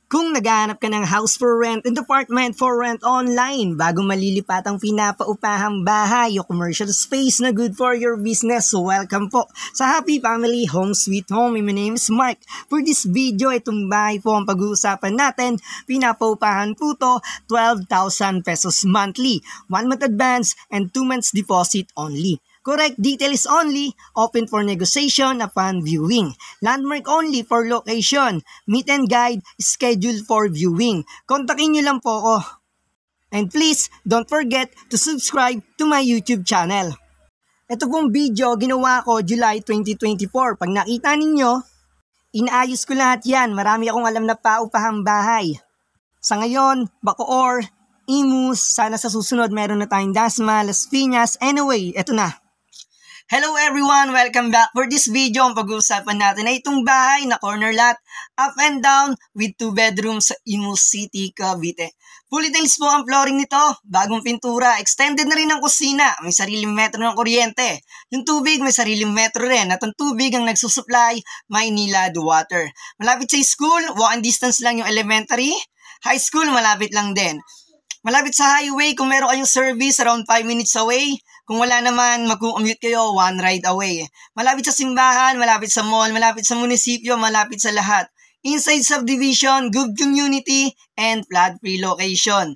Kung naghahanap ka ng house for rent and apartment for rent online bago malilipat ang pinapaupahang bahay o commercial space na good for your business, so welcome po sa Happy Family Home Sweet Home. My name is Mark. For this video, itong bahay po ang pag-uusapan natin. Pinapaupahan po to 12,000 pesos monthly, 1 month advance and 2 months deposit only. Correct detail is only, open for negotiation upon viewing. Landmark only for location. Meet and guide scheduled for viewing. Kontakin nyo lang po ako. And please, don't forget to subscribe to my YouTube channel. Ito pong video ginawa ko July 2024. Pag nakita ninyo, inaayos ko lahat yan. Marami akong alam na paupahang bahay. Sa ngayon, Bacoor, Imus, sana sa susunod meron na tayong Dasma, Las Piñas. Anyway, eto na. Hello everyone! Welcome back. For this video, ang pag-uusapan natin ay itong bahay na corner lot, up and down with 2 bedrooms sa Imus City, Cavite. Fully tiles po ang flooring nito, bagong pintura, extended na rin ang kusina, may sariling metro ng kuryente. Yung tubig may sariling metro rin at ang tubig ang nagsusupply, Maynilad Water. Malapit sa school, walking distance lang yung elementary, high school malapit lang din. Malapit sa highway, kung meron kayong service, around 5 minutes away. Kung wala naman, mag-commute kayo, 1 ride away. Malapit sa simbahan, malapit sa mall, malapit sa munisipyo, malapit sa lahat. Inside subdivision, good community, and flood-free location.